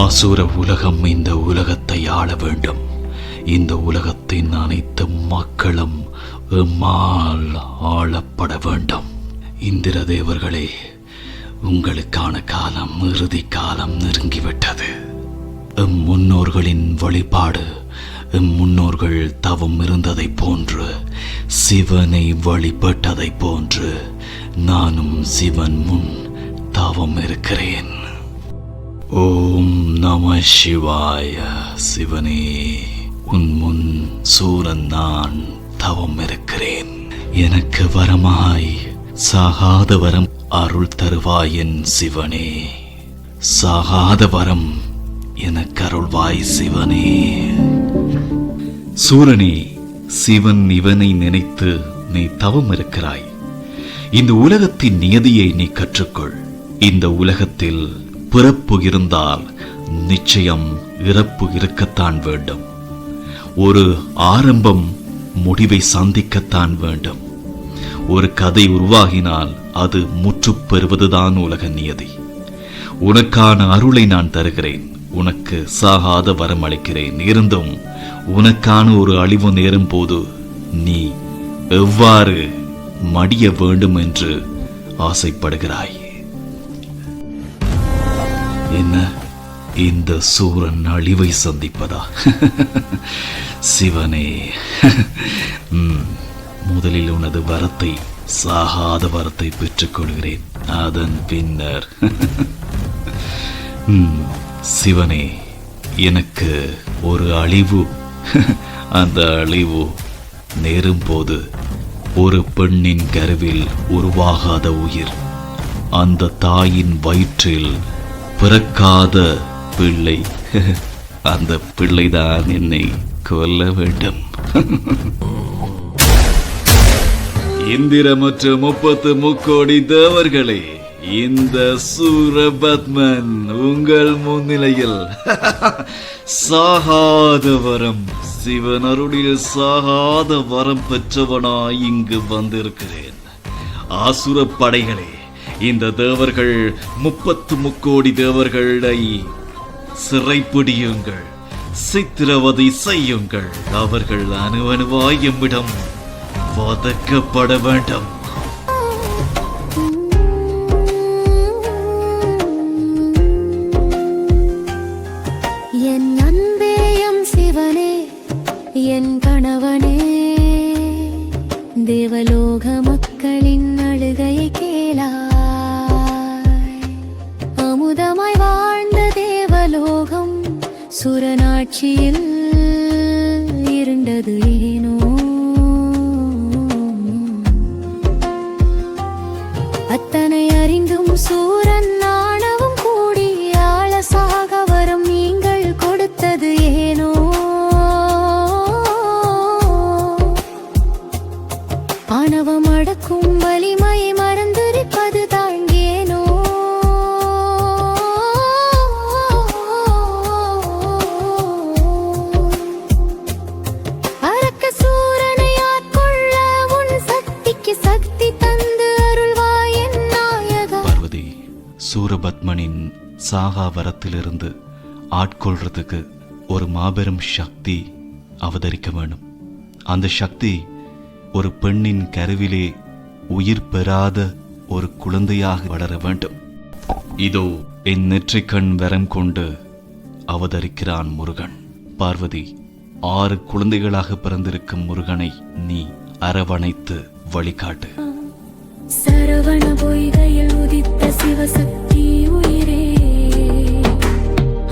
அசுர உலகம் இந்த உலகத்தை ஆள வேண்டும். இந்த உலகத்தின் அனைத்து மக்களும் எம்மால் ஆளப்பட வேண்டும். இந்திர தேவர்களே, உங்களுக்கான காலம், இறுதி காலம் நெருங்கிவிட்டது. எம் முன்னோர்களின் வழிபாடு, எம் முன்னோர்கள் தவம் இருந்ததைப் போன்று, சிவனை வழிபட்டதைப் போன்று நானும் சிவன் முன் தவம் இருக்கிறேன். ஓம் நம சிவாய. சிவனே, உன் முன் சூரன் நான் தவம் இருக்கிறேன். எனக்கு வரமாய் சாகாத வரம் அருள் தருவாய் என் சிவனே. சாகாத வரம் எனக்கு அருள்வாய் சிவனே. சூரனே, சிவன் இவனை நினைத்து நீ தவம் இருக்கிறாய். இந்த உலகத்தின் நியதியை நீ கற்றுக்கொள். இந்த உலகத்தில் பிறப்பு இருந்தால் நிச்சயம் இறப்பு இருக்கத்தான் வேண்டும். ஒரு ஆரம்பம் முடிவை சந்திக்கத்தான் வேண்டும். ஒரு கதை உருவாகினால் அது முற்றுப் பெறுவதுதான் உலக நியதி. உனக்கான அருளை நான் தருகிறேன். உனக்கு சாகாத வரம் அளிக்கிறேன். இருந்தும் உனக்கான ஒரு அழிவு நேரும் போது நீ எவ்வாறு மடிய வேண்டும் என்று ஆசைப்படுகிறாய்? என்ன, இந்த சூரன் அழிவை சந்திப்பதா? சிவனே, முதலில் உனது வரத்தை, சாகாத வரத்தை பெற்றுக் கொள்கிறேன். அதன் பின்னர் சிவனே, எனக்கு ஒரு அழிவு, அந்த அழிவு நேரும் போது ஒரு பெண்ணின் கருவில் உருவாகாத உயிர், அந்த தாயின் வயிற்றில் பிறக்காத பிள்ளை, அந்த பிள்ளைதான் என்னை கொல்ல வேண்டும். இந்திர மற்றும் 30 முக்கோடி தேவர்களே, இந்த சூரபத்மன் உங்கள் முன்னிலையில் சாகாத வரம், சிவன் அருளில் சாகாத வரம் பெற்றவனாய் இங்கு வந்திருக்கிறேன். ஆசுர படைகளே, இந்த தேவர்கள் 30 முக்கோடி தேவர்களை சிறைப்பிடியுங்கள், சித்திரவதை செய்யுங்கள். அவர்கள் அணுவணுவாய் எம்மிடம் வதக்கப்பட வேண்டும். என் அன்பேயம் சிவனே, என் கணவனே, தேவலோக மக்களின் அழுகையை கேளாய். அமுதமாய் வாழ்ந்த தேவலோகம் சுரநாட்சியில் இருண்டது ஏனோ? அத்தனை அறிந்தும் சூரன் ஆணவம் கூடி ஆள சாக வரம் நீங்கள் கொடுத்தது ஏனோ? ஆணவம் அடக்கும் வலிமையை மறந்திருப்பது தாங்கேனோ? அரக்க சூரனை ஆட்கொள்ள உன் சக்திக்கு சக்தி தந்து அருள்வாய் என் நாயகா. பார்வதி, சூரபத்மனின் சாகா வரத்திலிருந்து ஆட்கொள்றதுக்கு ஒரு மாபெரும் சக்தி அவதரிக்க வேண்டும். அந்த சக்தி ஒரு பெண்ணின் கருவிலே உயிர் பெறாத ஒரு குழந்தையாக வளர வேண்டும். இதோ என் நெற்றிக்கண் வரம் கொண்டு அவதரிக்கிறான் முருகன். பார்வதி, 6 குழந்தைகளாக பிறந்திருக்கும் முருகனை நீ அரவணைத்து வழிகாட்டு. சரவண பொய்கையில் உதித்த சிவசக்தி உயிரே,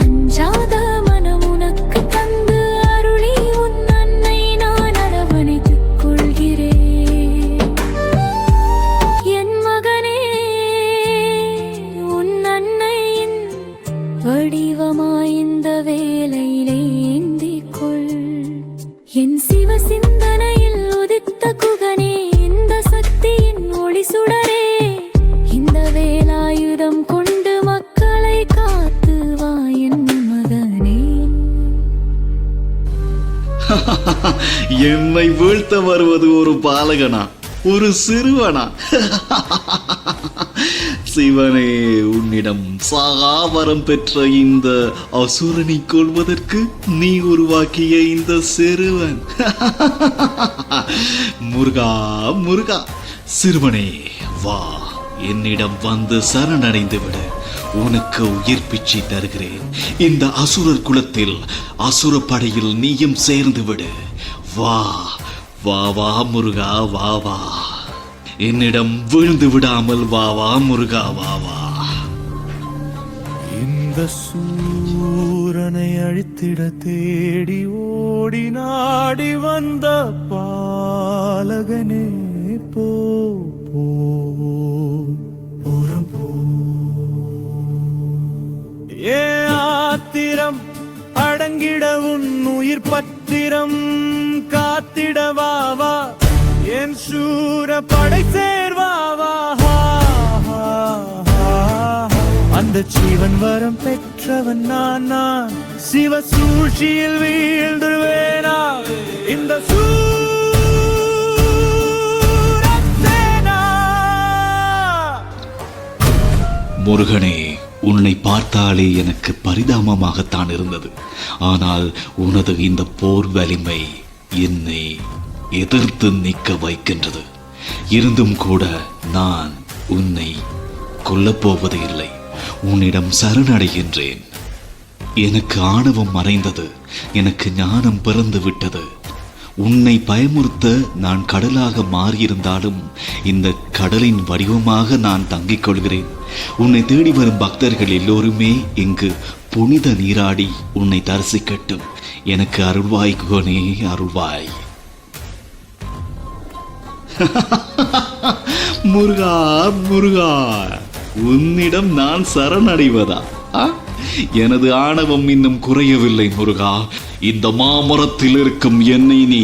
அஞ்சாத மனம் உனக்கு தந்து அருளி உன் அன்னை நான் அரவணைத்துக் கொள்கிறேன். என் மகனே, உன் அன்னையின் வடிவமாய் இந்த வேளையிலே ஏந்திக் கொள். என் சிவ சிந்தனையில் உதித்த குகனே, இந்த சக்தியின் ஒளி சுடரே, இந்த வேலாயுதம் கொண்டு மக்களை காத்து வா என் மகனே. என்னை வீழ்த்த வருவது ஒரு பாலகனா, ஒரு சிறுவனா? சிவனே, உன்னிடம் சாகாவரம் பெற்ற இந்த அசுரனை கொள்வதற்கு நீ உருவாக்கிய இந்த சிறுவன். முருகா முருகா, சிறுவனே வா, என்னிடம் வந்து சரணடைந்து விடு. உனக்கு உயிர் பிச்சை தருகிறேன். இந்த அசுரர் குலத்தில் அசுர படையில் நீயும் சேர்ந்து விடு. வா வா வா முருகா, வா வா, என்னிடம் விழுந்து விடாமல் வா வா முருகா, வா வா. இந்த சூரனை அழித்திட தேடி ஓடி நாடி வந்த பாலகனே, போ போ, புறம் போ. ஏ ஆத்திரம் அடங்கிட உன் உயிர் பத்திரம் காத்திடவாவா, என் சூர படை சேர்வாவா. அந்த ஜீவன் வரம் பெற்றவன் நான் சிவ சூழ்ச்சியில் வீழ்ந்துருவேனா இந்த சூரசேனா. முருகனே, உன்னை பார்த்தாலே எனக்கு பரிதாபமாகத்தான் இருந்தது. ஆனால் உனது இந்த போர் வலிமை என்னை எதிர்த்து நிற்க வைக்கின்றது. இருந்தும் கூட நான் உன்னை கொல்லப்போவது இல்லை. உன்னிடம் சரணடைகின்றேன். எனக்கு ஆணவம் மறைந்தது, எனக்கு ஞானம் பிறந்து விட்டது. உன்னை பயமுறுத்த நான் கடலாக மாறியிருந்தாலும் இந்த கடலின் வடிவமாக நான் தங்கிக் கொள்கிறேன். உன்னை தேடி வரும் பக்தர்கள் எல்லோருமே இங்கு புனித நீராடி உன்னை தரிசிக்கட்டும். எனக்கு அருள்வாய் குகனே, அருள்வாய். முருகா முருகா, உன்னிடம் நான் சரணடைவதா? எனது ஆணவம் இன்னும் குறையவில்லை முருகா. இந்த மாமரத்தில் இருக்கும் என்னை நீ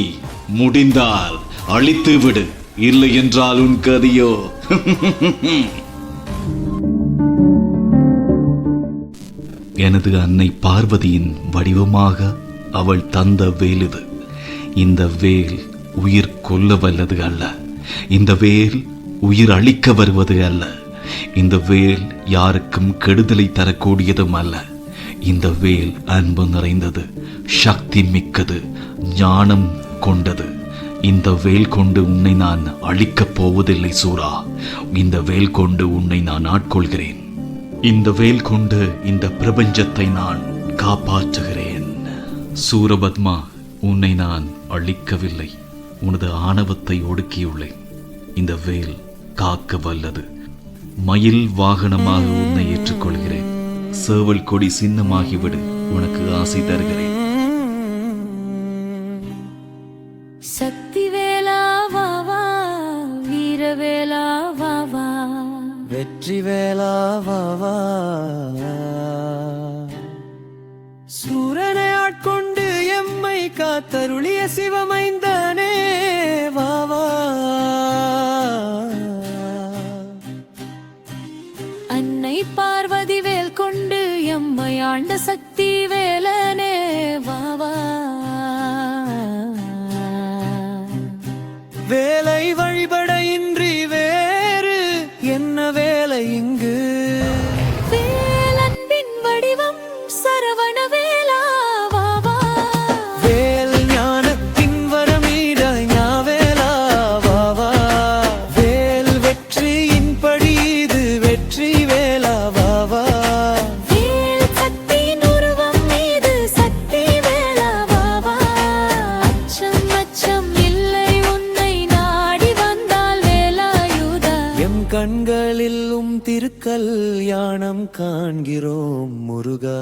முடிந்தால் அழித்து விடு, இல்லை என்றால் உன் கதியோ. எனது அன்னை பார்வதியின் வடிவமாக அவள் தந்த வேல் இது. இந்த வேல் உயிர் கொல்ல வல்லது அல்ல. இந்த வேல் உயிர் அழிக்க வருவது அல்ல. இந்த வேல் யாருக்கும் கெடுதலை தரக்கூடியதும் அல்ல. இந்த வேல் அன்பு நிறைந்தது, சக்தி மிக்கது, ஞானம் கொண்டது. இந்த வேல் கொண்டு உன்னை நான் அழிக்கப் போவதில்லை சூரா. இந்த வேல் கொண்டு உன்னை நான் ஆட்கொள்கிறேன். இந்த வேல் கொண்டு இந்த பிரபஞ்சத்தை நான் காப்பாற்றுகிறேன். சூரபத்மா, உன்னை நான் அழிக்கவில்லை, உனது ஆணவத்தை ஒடுக்கியுள்ளேன். இந்த வேல் காக்க வல்லது. மயில் வாகனமாக உன்னை ஏற்றுக்கொள்கிறேன். சேவல் கொடி சின்னமாகிவிடு, உனக்கு ஆசை தருகிறேன். சக்தி வேலா வா வா, வீரவேலா வா வா, வெற்றி வேலா வா வா. சூரனை ஆட்கொண்டு எம்மை காத்தருளிய சிவமைந்தனே, வா வா. அன்னை பார்வதி வேல் கொண்டு எம்மை ஆண்ட சக்தி வேலனே, வா வா. வேலை வழிபட இன்றி வேறு என்ன வேலை இங்கு? வேலன்பின் வடிவம் சரவண வேலா வா வா. வேல் ஞானத்தின் வரமீட ஞாவேலா வா வா. வேல் வெற்றியின் படி இது வெற்றி வேலா வா வா. வேல் சக்தியின் உருவம் மீது சக்தி வேலா வா வா. அச்சம் அச்சம் இல்லை உன்னை நாடி வந்தால் வேலாயுதா. எம் கண்களில் திருக்கல்யாணம் காண்கிறோம் முருகா.